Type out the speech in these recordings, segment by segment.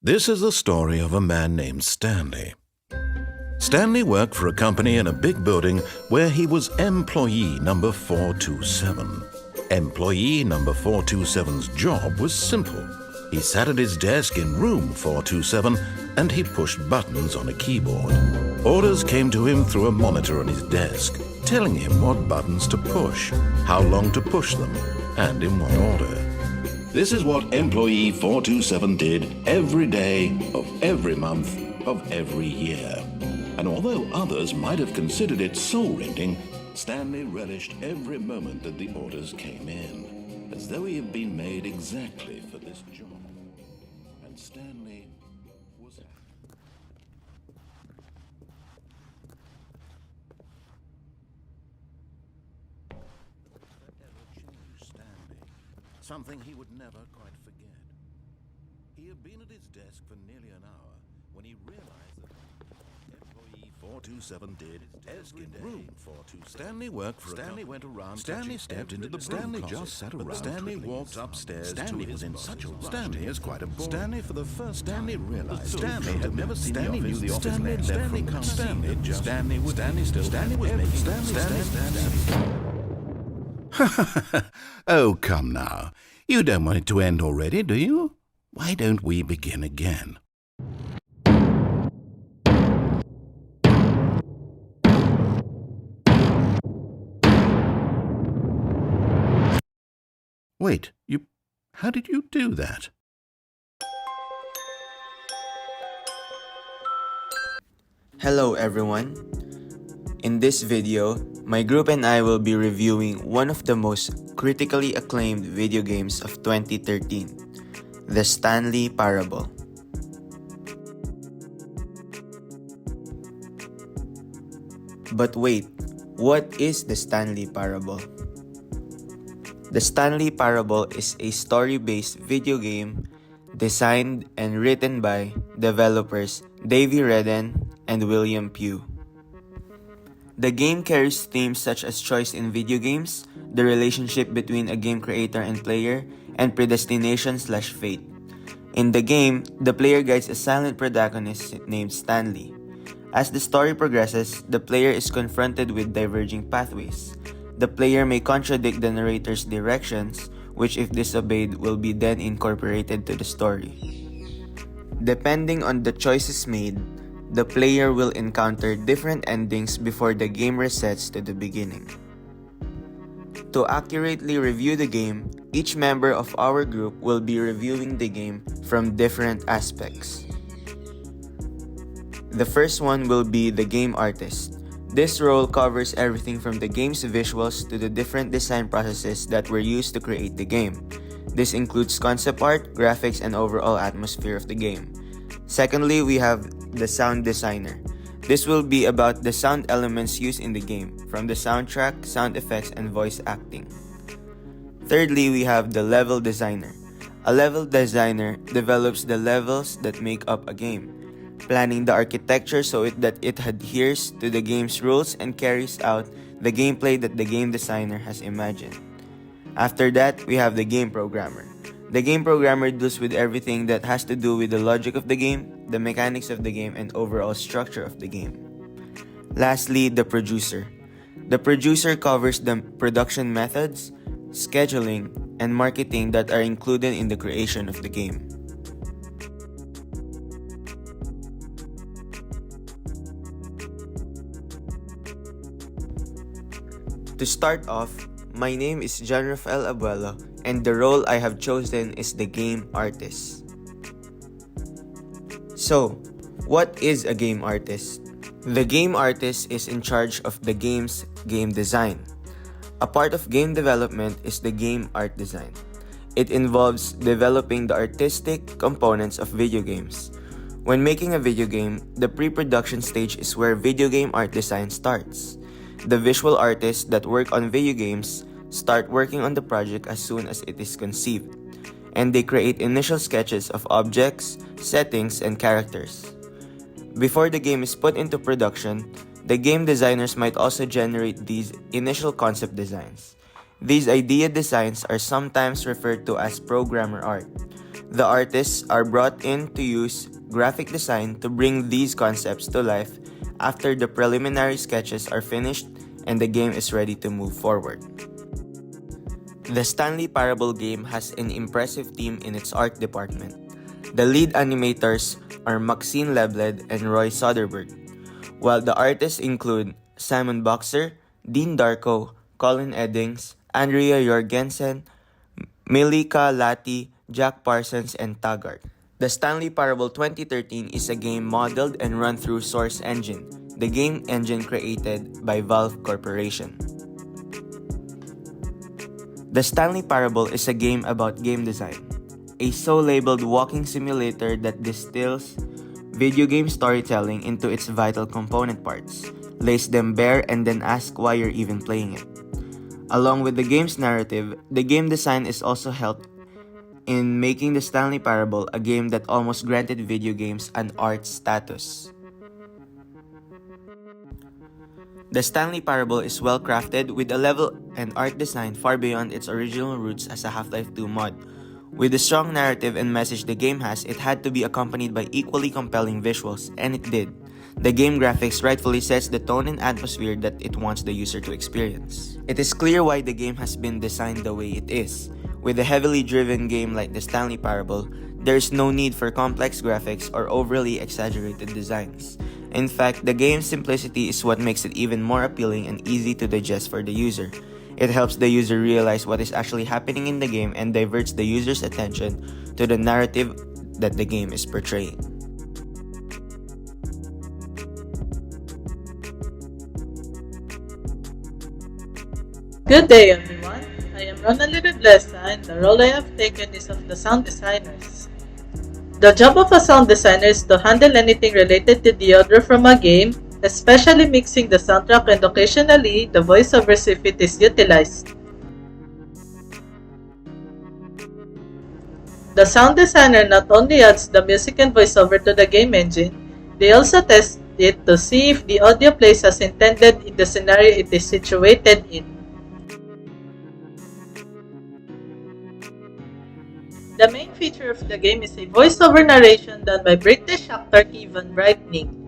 This is the story of a man named Stanley. Stanley worked for a company in a big building where he was employee number 427. Employee number 427's job was simple. He sat at his desk in room 427 and he pushed buttons on a keyboard. Orders came to him through a monitor on his desk, telling him what buttons to push, how long to push them, and in what order. This is what employee 427 did every day of every month of every year. And although others might have considered it soul-rending, Stanley relished every moment that the orders came in, as though he had been made exactly for this job. And Stanley was happy. Ever changed Stanley? Something he would never quite forget. He had been at his desk for nearly an hour when he realized that employee 427 did desk in room 427. Stanley worked for Stanley went around. Stanley stepped into the Stanley just sat around. Stanley walked upstairs. Stanley was in such a rush. Stanley is quite a Stanley for the first. Stanley realized Stanley had never seen Stanley knew the office. Stanley comes. Stanley just. Stanley was. Stanley still. Stanley was making. Stanley. Oh, come now. You don't want it to end already, do you? Why don't we begin again? Wait, how did you do that? Hello everyone. In this video, my group and I will be reviewing one of the most critically acclaimed video games of 2013, the Stanley Parable. But wait, what is the Stanley Parable? The Stanley Parable is a story-based video game designed and written by developers Davey Redden and William Pugh. The game carries themes such as choice in video games, the relationship between a game creator and player, and predestination/fate. In the game, the player guides a silent protagonist named Stanley. As the story progresses, the player is confronted with diverging pathways. The player may contradict the narrator's directions, which if disobeyed will be then incorporated to the story. Depending on the choices made, the player will encounter different endings before the game resets to the beginning. To accurately review the game, each member of our group will be reviewing the game from different aspects. The first one will be the game artist. This role covers everything from the game's visuals to the different design processes that were used to create the game. This includes concept art, graphics, and overall atmosphere of the game. Secondly, we have the sound designer. This will be about the sound elements used in the game, from the soundtrack, sound effects, and voice acting. Thirdly, we have the level designer. A level designer develops the levels that make up a game, planning the architecture so that it adheres to the game's rules and carries out the gameplay that the game designer has imagined. After that, we have the game programmer. The game programmer deals with everything that has to do with the logic of the game, the mechanics of the game, and overall structure of the game. Lastly, the producer. The producer covers the production methods, scheduling, and marketing that are included in the creation of the game. To start off, my name is Rafael Abuelo, and the role I have chosen is the game artist. So, what is a game artist? The game artist is in charge of the game's game design. A part of game development is the game art design. It involves developing the artistic components of video games. When making a video game, the pre-production stage is where video game art design starts. The visual artists that work on video games start working on the project as soon as it is conceived, and they create initial sketches of objects, settings, and characters. Before the game is put into production, the game designers might also generate these initial concept designs. These idea designs are sometimes referred to as programmer art. The artists are brought in to use graphic design to bring these concepts to life after the preliminary sketches are finished and the game is ready to move forward. The Stanley Parable game has an impressive team in its art department. The lead animators are Maxine Lebled and Roy Soderbergh, while the artists include Simon Boxer, Dean Darko, Colin Eddings, Andrea Jorgensen, Milika Lati, Jack Parsons, and Taggart. The Stanley Parable 2013 is a game modeled and run through Source Engine, the game engine created by Valve Corporation. The Stanley Parable is a game about game design, a so-labeled walking simulator that distills video game storytelling into its vital component parts, lays them bare, and then asks why you're even playing it. Along with the game's narrative, the game design is also helped in making the Stanley Parable a game that almost granted video games an art status. The Stanley Parable is well crafted with a level and art design far beyond its original roots as a Half-Life 2 mod. With the strong narrative and message the game has, it had to be accompanied by equally compelling visuals, and it did. The game graphics rightfully sets the tone and atmosphere that it wants the user to experience. It is clear why the game has been designed the way it is. With a heavily driven game like the Stanley Parable, there is no need for complex graphics or overly exaggerated designs. In fact, the game's simplicity is what makes it even more appealing and easy to digest for the user. It helps the user realize what is actually happening in the game and diverts the user's attention to the narrative that the game is portraying. Good day, everyone. I am Ronalie Ribleza, and the role I have taken is of the sound designers. The job of a sound designer is to handle anything related to the audio from a game, especially mixing the soundtrack and occasionally the voiceovers if it is utilized. The sound designer not only adds the music and voiceover to the game engine, they also test it to see if the audio plays as intended in the scenario it is situated in. The main feature of the game is a voiceover narration done by British actor Evan Brightning.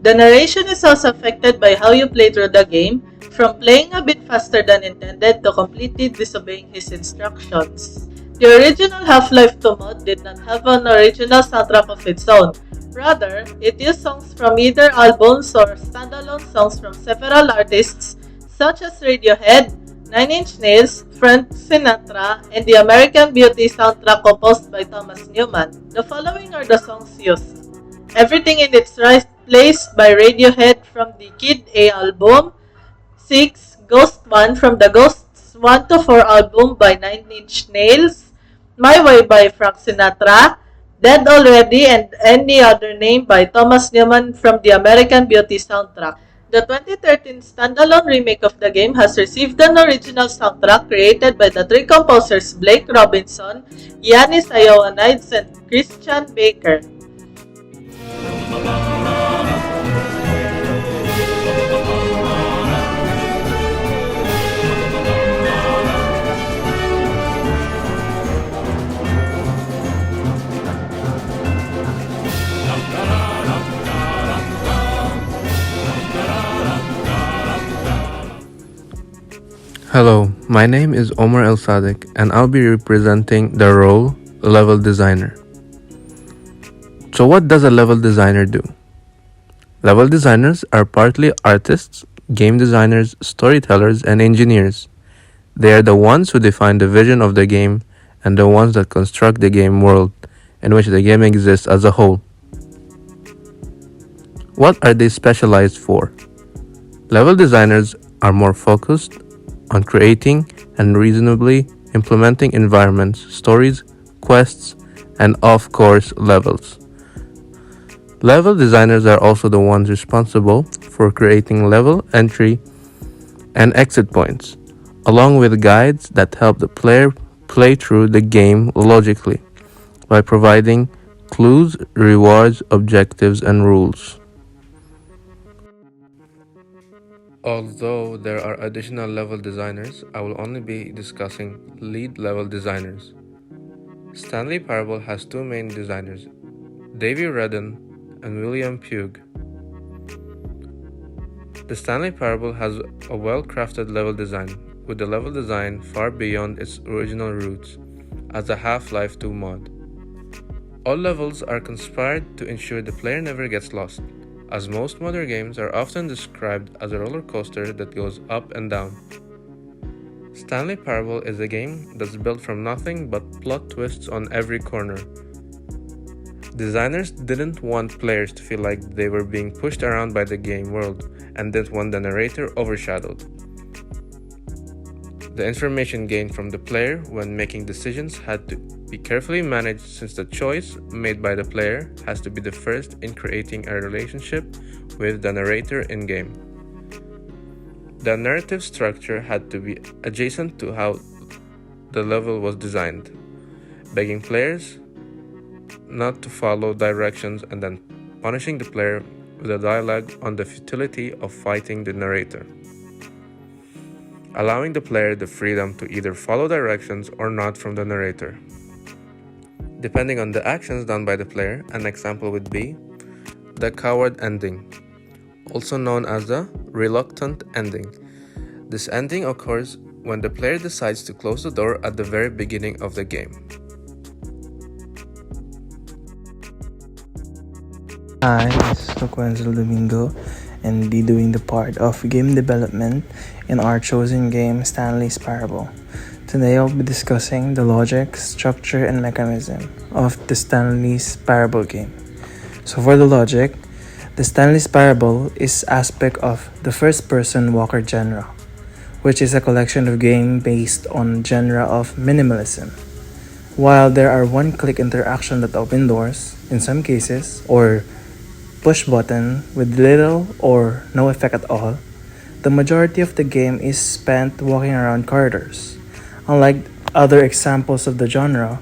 The narration is also affected by how you play through the game, from playing a bit faster than intended to completely disobeying his instructions. The original Half-Life 2 mod did not have an original soundtrack of its own. Rather, it used songs from either albums or standalone songs from several artists such as Radiohead, Nine Inch Nails, Frank Sinatra, and the American Beauty soundtrack composed by Thomas Newman. The following are the songs used: Everything in Its Right Place by Radiohead from the Kid A album, 6. Ghost 1 from the Ghosts 1 to 4 album by Nine Inch Nails, My Way by Frank Sinatra, Dead Already, and Any Other Name by Thomas Newman from the American Beauty soundtrack. The 2013 standalone remake of the game has received an original soundtrack created by the three composers Blake Robinson, Yanis Ioannidis, and Christian Baker. Hello, my name is Omar El Sadek and I'll be representing the role level designer. So what does a level designer do? Level designers are partly artists, game designers, storytellers, and engineers. They are the ones who define the vision of the game and the ones that construct the game world in which the game exists as a whole. What are they specialized for? Level designers are more focused on creating and reasonably implementing environments, stories, quests, and of-course levels. Level designers are also the ones responsible for creating level entry and exit points, along with guides that help the player play through the game logically by providing clues, rewards, objectives, and rules. Although there are additional level designers, I will only be discussing lead level designers. Stanley Parable has two main designers, Davy Redden and William Pugh. The Stanley Parable has a well-crafted level design, with the level design far beyond its original roots as a Half-Life 2 mod. All levels are conspired to ensure the player never gets lost, as most modern games are often described as a roller coaster that goes up and down. Stanley Parable is a game that's built from nothing but plot twists on every corner. Designers didn't want players to feel like they were being pushed around by the game world and didn't want the narrator overshadowed. The information gained from the player when making decisions had to be carefully managed, since the choice made by the player has to be the first in creating a relationship with the narrator in-game. The narrative structure had to be adjacent to how the level was designed, begging players not to follow directions and then punishing the player with a dialogue on the futility of fighting the narrator, allowing the player the freedom to either follow directions or not from the narrator. Depending on the actions done by the player, an example would be the coward ending, also known as the reluctant ending. This ending occurs when the player decides to close the door at the very beginning of the game. Hi, this is Domingo, and be doing the part of game development in our chosen game, Stanley's Parable. Today I'll be discussing the logic, structure, and mechanism of the Stanley's Parable game. So for the logic, the Stanley's Parable is aspect of the first-person walker genre, which is a collection of games based on genre of minimalism. While there are one-click interaction that open doors, in some cases, or push button with little or no effect at all, the majority of the game is spent walking around corridors. Unlike other examples of the genre,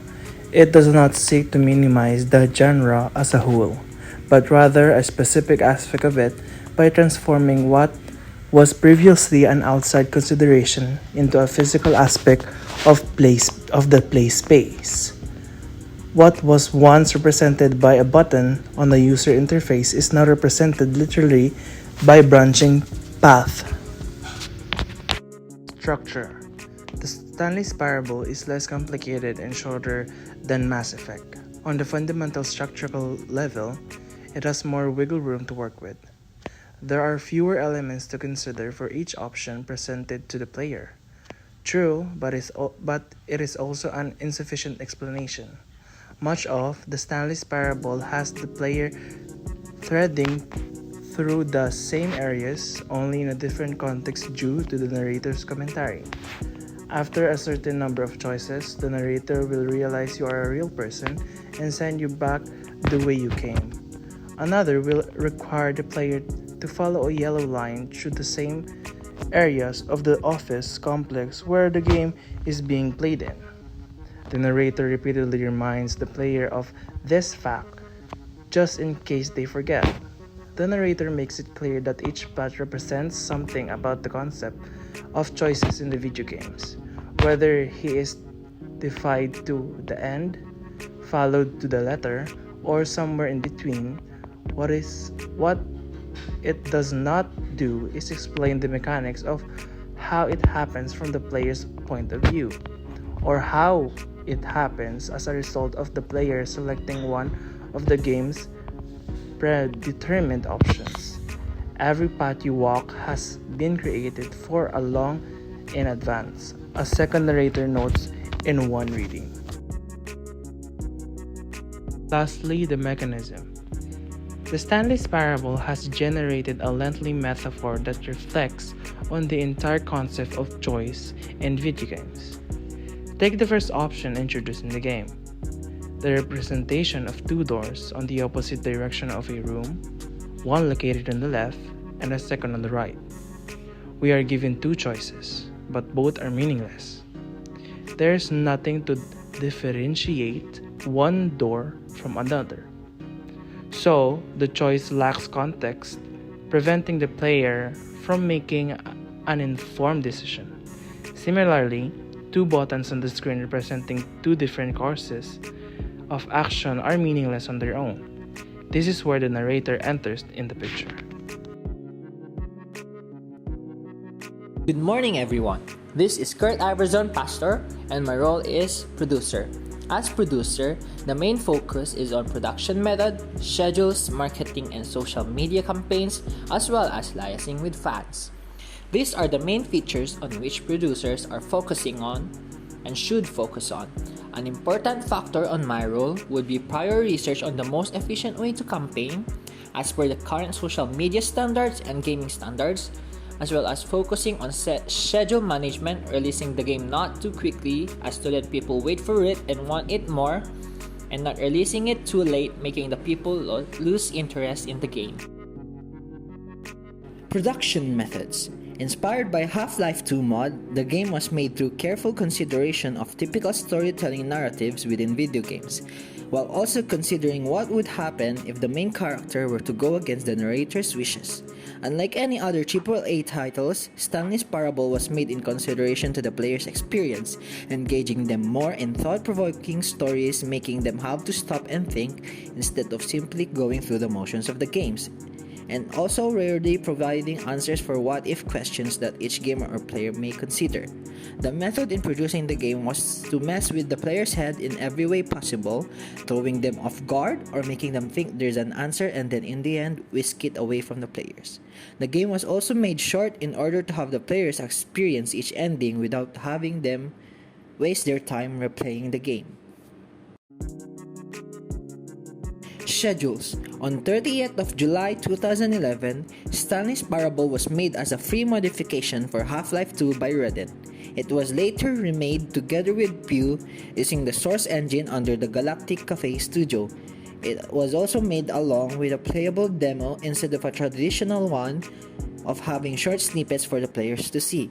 it does not seek to minimize the genre as a whole, but rather a specific aspect of it by transforming what was previously an outside consideration into a physical aspect of the play space. What was once represented by a button on the user interface is now represented literally by branching path. Structure. The Stanley's Parable is less complicated and shorter than Mass Effect. On the fundamental structural level, it has more wiggle room to work with. There are fewer elements to consider for each option presented to the player. True, but it is also an insufficient explanation. Much of the Stanley's Parable has the player threading through the same areas, only in a different context due to the narrator's commentary. After a certain number of choices, the narrator will realize you are a real person and send you back the way you came. Another will require the player to follow a yellow line through the same areas of the office complex where the game is being played in. The narrator repeatedly reminds the player of this fact, just in case they forget. The narrator makes it clear that each path represents something about the concept of choices in the video games, whether he is defined to the end, followed to the letter, or somewhere in between. What it does not do is explain the mechanics of how it happens from the player's point of view, or how it happens as a result of the player selecting one of the game's predetermined options. Every path you walk has been created for a long in advance, a second narrator notes in one reading. Lastly, the mechanism. The Stanley's Parable has generated a lengthy metaphor that reflects on the entire concept of choice in video games. Take the first option introduced in the game, the representation of two doors on the opposite direction of a room, one located on the left and a second on the right. We are given two choices, but both are meaningless. There is nothing to differentiate one door from another. So, the choice lacks context, preventing the player from making an informed decision. Similarly, two buttons on the screen representing two different courses of action are meaningless on their own. This is where the narrator enters in the picture. Good morning, everyone. This is Kurt Iverson, pastor, and my role is producer. As producer, the main focus is on production method, schedules, marketing, and social media campaigns, as well as liaising with fans. These are the main features on which producers are focusing on and should focus on. An important factor on my role would be prior research on the most efficient way to campaign, as per the current social media standards and gaming standards, as well as focusing on schedule management, releasing the game not too quickly as to let people wait for it and want it more, and not releasing it too late, making the people lose interest in the game. Production methods. Inspired by Half-Life 2 mod, the game was made through careful consideration of typical storytelling narratives within video games, while also considering what would happen if the main character were to go against the narrator's wishes. Unlike any other AAA titles, Stanley's Parable was made in consideration to the player's experience, engaging them more in thought-provoking stories, making them have to stop and think instead of simply going through the motions of the games, and also rarely providing answers for what-if questions that each gamer or player may consider. The method in producing the game was to mess with the player's head in every way possible, throwing them off guard or making them think there's an answer and then in the end whisk it away from the players. The game was also made short in order to have the players experience each ending without having them waste their time replaying the game. Schedules. On 30th of July 2011, Stanley's Parable was made as a free modification for Half-Life 2 by Reddit. It was later remade together with Pew using the source engine under the Galactic Cafe Studio. It was also made along with a playable demo instead of a traditional one of having short snippets for the players to see.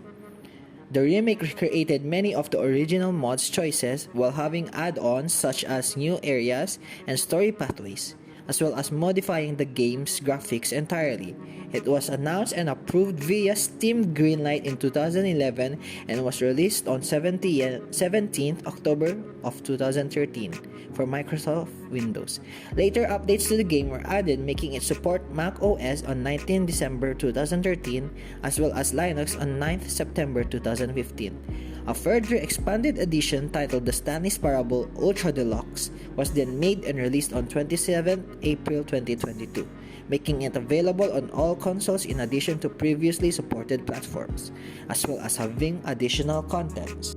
The remake recreated many of the original mod's choices while having add-ons such as new areas and story pathways, as well as modifying the game's graphics entirely. It was announced and approved via Steam Greenlight in 2011 and was released on 17th October of 2013 for Microsoft Windows. Later updates to the game were added, making it support Mac OS on 19 December 2013 as well as Linux on 9th September 2015. A further expanded edition titled The Stanley's Parable Ultra Deluxe was then made and released on 27 April 2022, making it available on all consoles in addition to previously supported platforms, as well as having additional contents.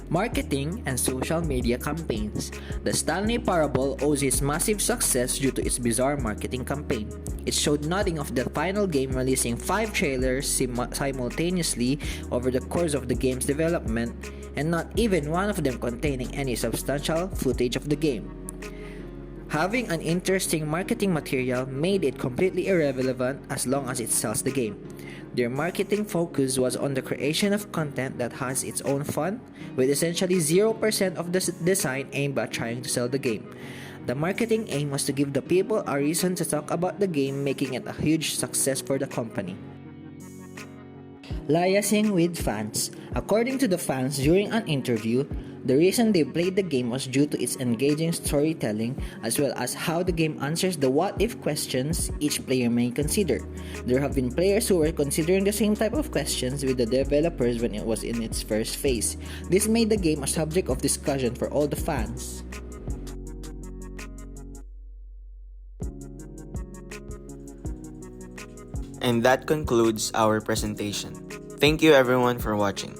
Marketing and social media campaigns. The Stanley Parable owes its massive success due to its bizarre marketing campaign. It showed nothing of the final game, releasing 5 trailers simultaneously over the course of the game's development, and not even one of them containing any substantial footage of the game. Having an interesting marketing material made it completely irrelevant as long as it sells the game. Their marketing focus was on the creation of content that has its own fun, with essentially 0% of the design aimed at trying to sell the game. The marketing aim was to give the people a reason to talk about the game, making it a huge success for the company. Liaising with fans. According to the fans during an interview, the reason they played the game was due to its engaging storytelling as well as how the game answers the what-if questions each player may consider. There have been players who were considering the same type of questions with the developers when it was in its first phase. This made the game a subject of discussion for all the fans. And that concludes our presentation. Thank you everyone for watching.